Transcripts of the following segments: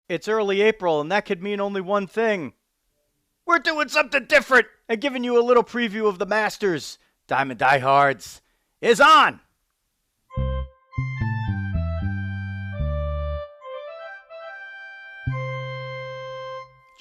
It's early April, and that could mean only one thing. We're doing something different and giving you a little preview of the Masters. Diamond Diehards is on.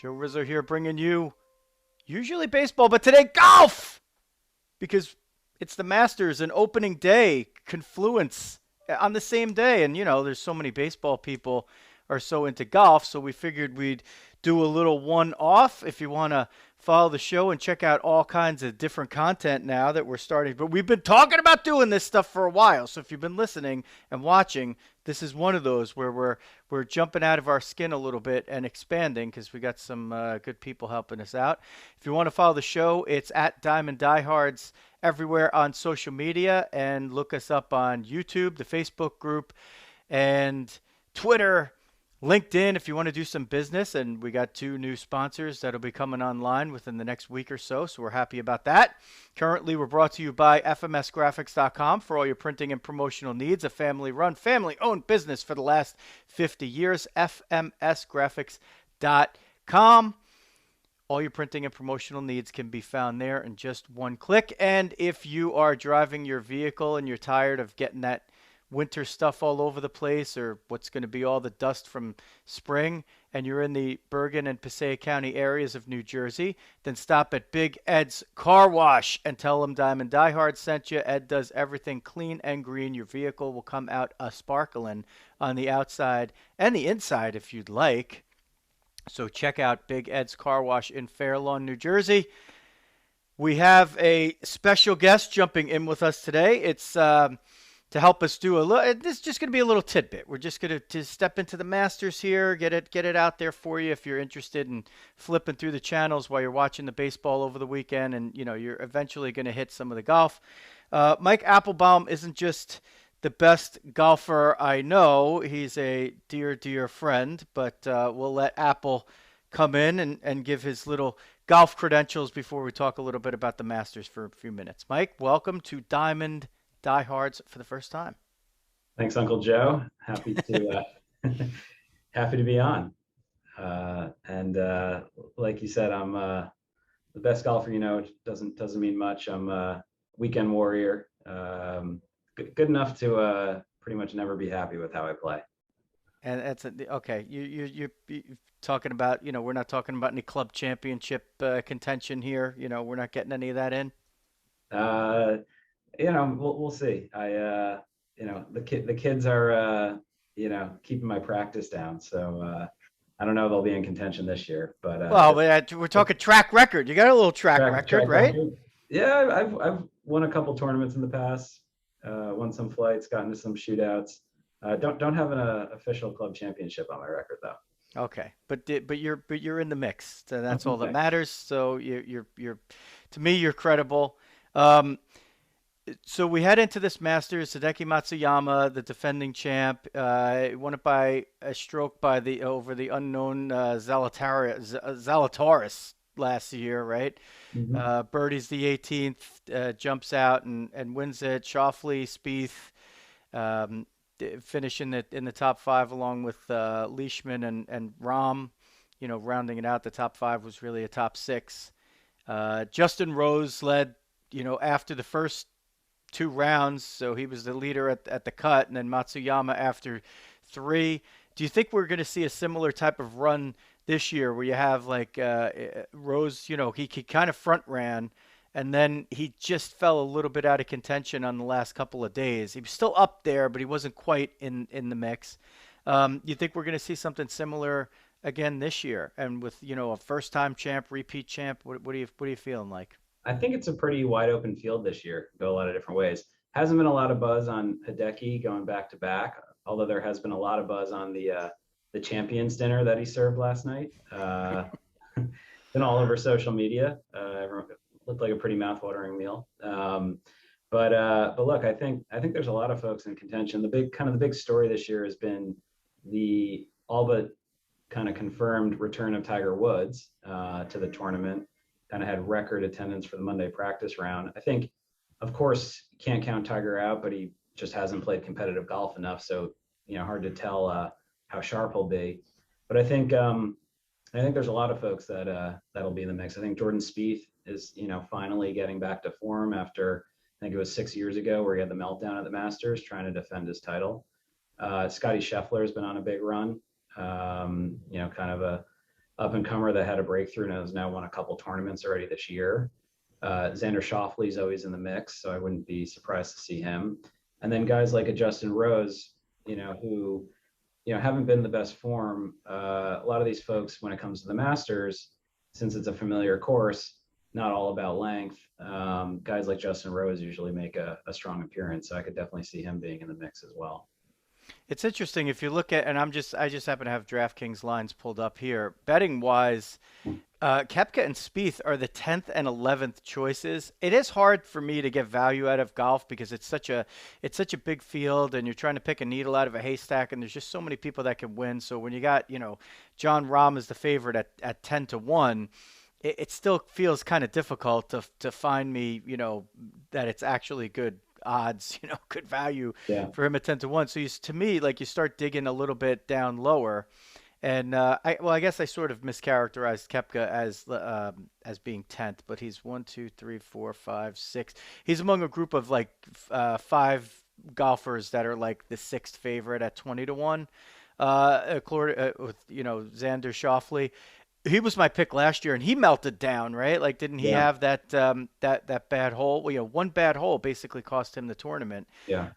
Joe Rizzo here bringing you usually baseball, but today golf! Because it's the Masters and opening day confluence on the same day. And, there's so many baseball people are so into golf, so we figured we'd do a little one-off. If you want to follow the show and check out all kinds of different content now that we're starting. But we've been talking about doing this stuff for a while, so if you've been listening and watching, this is one of those where we're jumping out of our skin a little bit and expanding because we got some good people helping us out. If you want to follow the show, it's at Diamond Diehards everywhere on social media, and look us up on YouTube, the Facebook group, and Twitter, LinkedIn if you want to do some business. And we got 2 new sponsors that'll be coming online within the next week or so, so we're happy about that. Currently, we're brought to you by fmsgraphics.com for all your printing and promotional needs. A family-run, family-owned business for the last 50 years. fmsgraphics.com. All your printing and promotional needs can be found there in just one click. And if you are driving your vehicle and you're tired of getting that winter stuff all over the place, or what's going to be all the dust from spring, and you're in the Bergen and Passaic County areas of New Jersey, then stop at Big Ed's Car Wash and tell them Diamond Diehard sent you. Ed does everything clean and green. Your vehicle will come out sparkling on the outside and the inside if you'd like. So check out Big Ed's Car Wash in Fair Lawn, New Jersey. We have a special guest jumping in with us today. It's to help us do a little. This is just going to be a little tidbit. We're just going to step into the Masters here, get it out there for you if you're interested in flipping through the channels while you're watching the baseball over the weekend, and you're eventually going to hit some of the golf. Mike Appelbaum isn't just the best golfer I know. He's a dear, dear friend, but we'll let Apple come in and give his little golf credentials before we talk a little bit about the Masters for a few minutes. Mike, welcome to Diamond Diehards for the first time. Thanks, Uncle Joe. Happy to happy to be on. And like you said, I'm the best golfer you know. It doesn't mean much. I'm a weekend warrior. Good enough to pretty much never be happy with how I play. And that's okay. You're talking about, we're not talking about any club championship contention here. We're not getting any of that in. Uh, we'll see. The kids are keeping my practice down, so I don't know if they'll be in contention this year. But well, we're talking track record. You got a little track record, right? Record. Yeah, I've won a couple tournaments in the past. Won some flights, got into some shootouts. Don't have an official club championship on my record though. Okay, but you're in the mix, so that's all that Okay. matters. So you're to me you're credible. Um, so we head into this Masters. Hideki Matsuyama, the defending champ, won it by a stroke by the over the unknown Zalatoris last year, right? hmm Birdie's the 18th, jumps out and wins it. Schauffele, Spieth, um, finish in the top 5 along with Leishman and Rahm. Rounding it out, the top 5 was really a top 6. Justin Rose led, after the first 2 rounds, so he was the leader at the cut, and then Matsuyama after 3. Do you think we're going to see a similar type of run this year where you have like Rose, he kind of front ran, and then he just fell a little bit out of contention on the last couple of days. He was still up there, but he wasn't quite in the mix. You think we're going to see something similar again this year, and with a first time champ, repeat champ? What are you feeling like? I think it's a pretty wide open field this year. Go a lot of different ways. Hasn't been a lot of buzz on Hideki going back to back, although there has been a lot of buzz on the Champions dinner that he served last night. Been all over social media. Everyone, looked like a pretty mouthwatering meal. But look, I think there's a lot of folks in contention. The big story this year has been the all but kind of confirmed return of Tiger Woods to the tournament. Kind of had record attendance for the Monday practice round. I think, of course, you can't count Tiger out, but he just hasn't played competitive golf enough. So hard to tell how sharp he'll be. But I think there's a lot of folks that that'll be in the mix. I think Jordan Spieth is, finally getting back to form after I think it was 6 years ago where he had the meltdown at the Masters trying to defend his title. Scotty Scheffler has been on a big run. Kind of a up and comer that had a breakthrough and has now won a couple tournaments already this year. Xander Schauffele is always in the mix, so I wouldn't be surprised to see him. And then guys like a Justin Rose, who haven't been the best form. A lot of these folks, when it comes to the Masters, since it's a familiar course, not all about length. Guys like Justin Rose usually make a strong appearance, so I could definitely see him being in the mix as well. It's interesting if you look at, and I just happen to have DraftKings lines pulled up here. Betting wise, Koepka and Spieth are the 10th and 11th choices. It is hard for me to get value out of golf because it's such a big field, and you're trying to pick a needle out of a haystack, and there's just so many people that can win. So when you got John Rahm is the favorite at 10 to 1. It still feels kind of difficult to find me that it's actually good odds, good value Yeah. for him at 10 to 1. So to me, like you start digging a little bit down lower, and I guess I sort of mischaracterized Kepka as being 10th, but he's one, two, three, four, five, six. He's among a group of like five golfers that are like the sixth favorite at 20 to 1. With Xander Schauffele, he was my pick last year, and he melted down, right? Like, didn't he Yeah. have that bad hole? Well, one bad hole basically cost him the tournament. Yeah.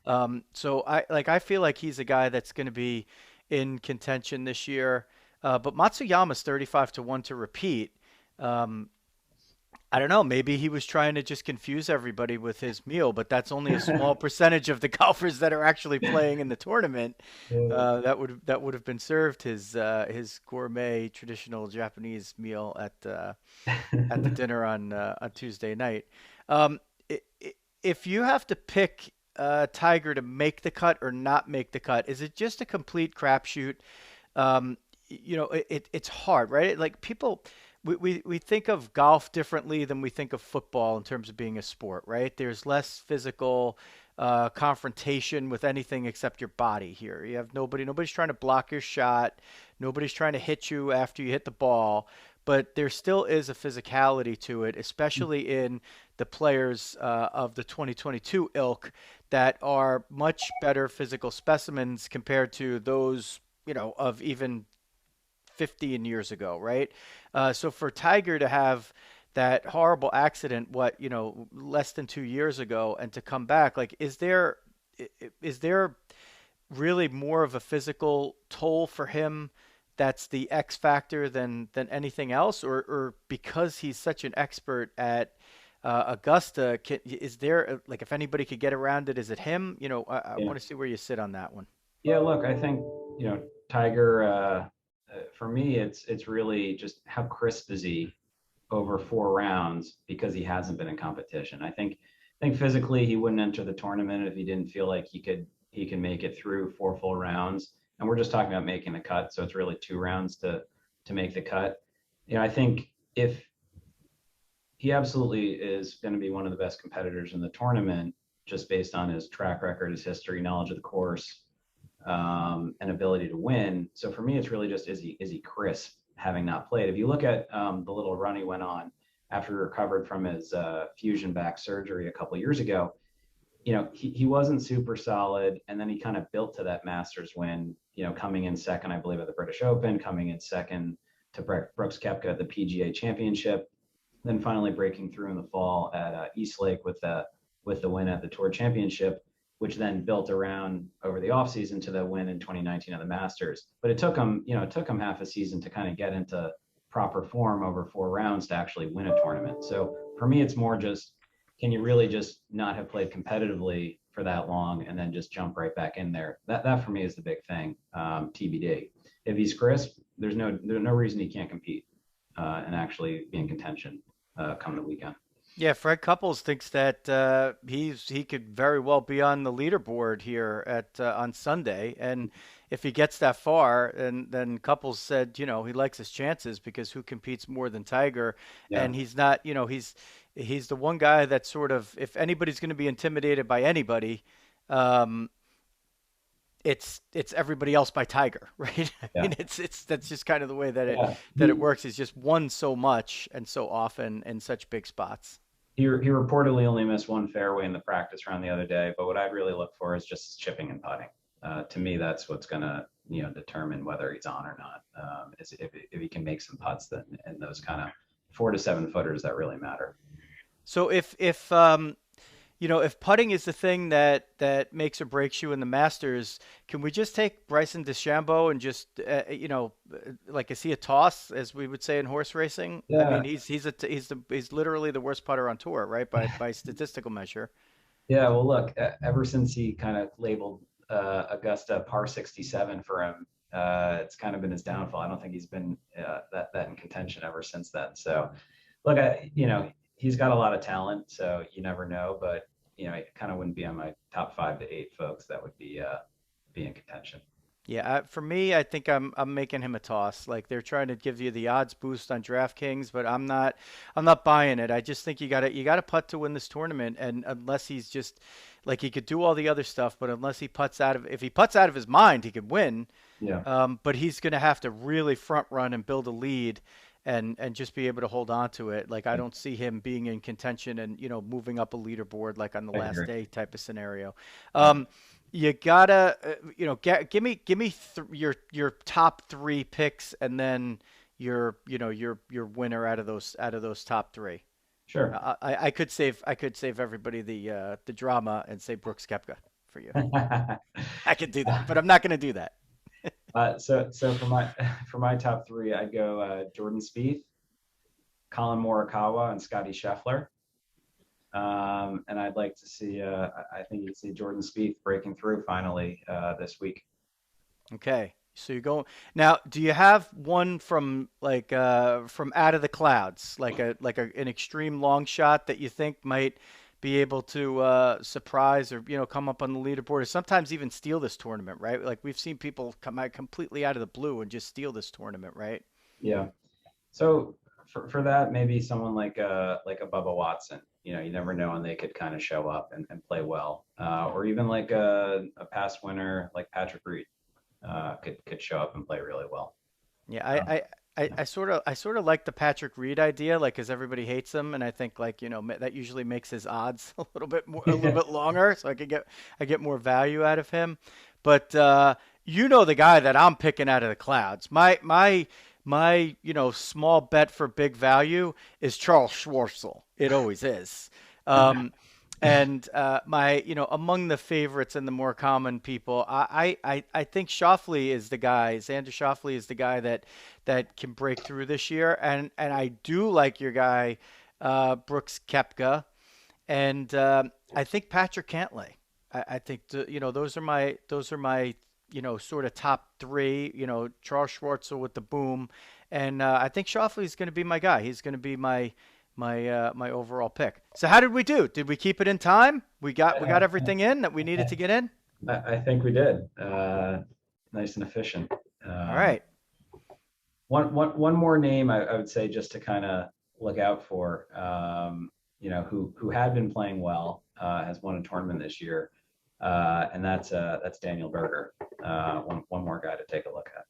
So I feel like he's a guy that's going to be in contention this year. But Matsuyama's 35 to 1 to repeat. Um, I don't know. Maybe he was trying to just confuse everybody with his meal, but that's only a small percentage of the golfers that are actually playing in the tournament. That would have been served his gourmet traditional Japanese meal at the dinner on Tuesday night. If you have to pick Tiger to make the cut or not make the cut, is it just a complete crapshoot? It's hard, right? Like people, we think of golf differently than we think of football in terms of being a sport, right? There's less physical confrontation with anything except your body here. You have nobody's trying to block your shot, nobody's trying to hit you after you hit the ball, but there still is a physicality to it, especially in the players of the 2022 ilk that are much better physical specimens compared to those, of even 15 years ago, right? So for Tiger to have that horrible accident, less than 2 years ago, and to come back, like, is there really more of a physical toll for him that's the X factor than anything else, or because he's such an expert at Augusta, is there like if anybody could get around it, is it him? I Yeah. want to see where you sit on that one. Yeah. Look, I think, Tiger, for me, it's really just how crisp is he over 4 rounds because he hasn't been in competition. I think physically he wouldn't enter the tournament if he didn't feel like he can make it through 4 full rounds. And we're just talking about making the cut, so it's really 2 rounds to make the cut. I think if he absolutely is going to be one of the best competitors in the tournament, just based on his track record, his history, knowledge of the course, and ability to win. So for me, it's really just is he crisp having not played? If you look at the little run he went on after he recovered from his fusion back surgery a couple of years ago, he wasn't super solid, and then he kind of built to that Masters win. Coming in second, I believe, at the British Open, coming in second to Brooks Koepka at the PGA Championship, then finally breaking through in the fall at Eastlake with the win at the Tour Championship, which then built around over the offseason to the win in 2019 at the Masters. But it took him half a season to kind of get into proper form over 4 rounds to actually win a tournament. So for me, it's more just, can you really just not have played competitively for that long and then just jump right back in there? That for me is the big thing. TBD. If he's crisp, there's no reason he can't compete and actually be in contention come the weekend. Yeah, Fred Couples thinks that he could very well be on the leaderboard here at on Sunday, and if he gets that far, and then Couples said, he likes his chances because who competes more than Tiger, Yeah. and he's not, he's the one guy that, sort of, if anybody's going to be intimidated by anybody, um, it's everybody else by Tiger, right? I Yeah. mean, it's that's just kind of the way Yeah. that it works. He's just won so much and so often in such big spots. He reportedly only missed one fairway in the practice round the other day, but what I'd really look for is just chipping and putting. To me, that's what's going to determine whether he's on or not. Is if he can make some putts then and those kind of 4 to 7 footers that really matter. So if putting is the thing that makes or breaks you in the Masters, can we just take Bryson DeChambeau and just like is he a toss as we would say in horse racing? I mean, Yeah, he's literally the worst putter on tour, right? By statistical measure. yeah. Well, look, ever since he kind of labeled Augusta par 67 for him, it's kind of been his downfall. I don't think he's been that in contention ever since then. So, look, he's got a lot of talent, so you never know. But it kind of wouldn't be on my top 5 to 8 folks that would be in contention. Yeah, for me, I think I'm making him a toss. Like they're trying to give you the odds boost on DraftKings, but I'm not buying it. I just think you got to putt to win this tournament, and unless he's just like he could do all the other stuff, but unless he puts out of if he puts out of his mind, he could win. Yeah, But he's going to have to really front run and build a lead. And just be able to hold on to it. Like I don't see him being in contention and moving up a leaderboard like on the I last agree. day type of scenario. Yeah. You gotta, give me your top three picks, and then your winner out of those top three. Sure. I could save everybody the drama and say Brooks Koepka for you. I could do that, but I'm not gonna do that. So for my top three, I'd go Jordan Spieth, Colin Morikawa, and Scotty Scheffler. And I'd like to see. I think you'd see Jordan Spieth breaking through finally this week. Okay. So you're going now. Do you have one from from out of the clouds, an extreme long shot that you think might be able to surprise or come up on the leaderboard or sometimes even steal this tournament, right? Like we've seen people come out completely out of the blue and just steal this tournament, right? Yeah. So for that, maybe someone like a Bubba Watson. You never know, and they could kind of show up and play well. Or even like a past winner like Patrick Reed could show up and play really well. Yeah, Um, I sort of like the Patrick Reed idea, like, because everybody hates him, and I think like that usually makes his odds a little bit more, a little bit longer, so I get more value out of him. But the guy that I'm picking out of the clouds, my small bet for big value is Charles Schwartzel. It always is. Um, and among the favorites and the more common people, I think Schauffele is the guy. Xander Schauffele is the guy that can break through this year, and I do like your guy, Brooks Koepka, and I think Patrick Cantlay. I think those are my sort of top three. Charles Schwartzel with the boom, and I think Schauffele is going to be my guy. He's going to be my overall pick. So how did we do? Did we keep it in time? We got everything in that we needed to get in. I think we did. Nice and efficient. All Um, right. one more name I would say just to kind of look out for. Who had been playing well, has won a tournament this year, and that's Daniel Berger. One more guy to take a look at.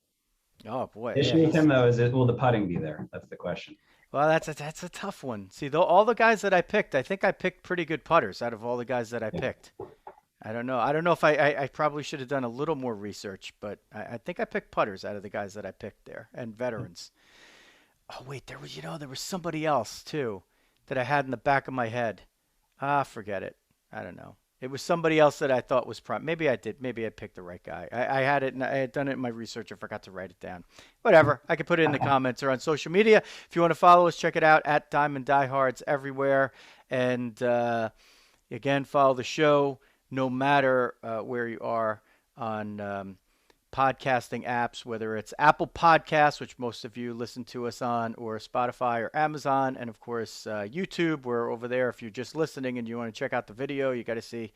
Oh boy, The yeah. issue with him though is will the putting be there? That's the question. Well, that's a tough one. See, though, all the guys that I picked, I think I picked pretty good putters out of all the guys that I picked. I don't know. I don't know if I probably should have done a little more research, but I think I picked putters out of the guys that I picked there and veterans. Oh wait, there was somebody else too that I had in the back of my head. Ah, forget it. I don't know. It was somebody else that I thought was prime. Maybe I did. Maybe I picked the right guy. I had it. And I had done it in my research. I forgot to write it down. Whatever. I could put it in the comments or on social media. If you want to follow us, check it out at Diamond Diehards everywhere. And again, follow the show no matter where you are on podcasting apps, whether it's Apple Podcasts, which most of you listen to us on, or Spotify or Amazon, and of course YouTube. We're over there. If you're just listening and you want to check out the video, you got to see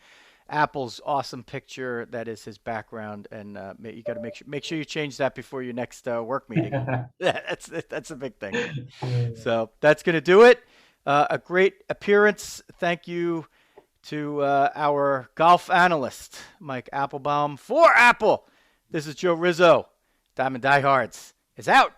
Apple's awesome picture. That is his background, and you got to make sure you change that before your next work meeting. That's a big thing. So that's gonna do it. A great appearance. Thank you to our golf analyst, Mike Appelbaum. For Apple, this is Joe Rizzo. Diamond Diehards is out.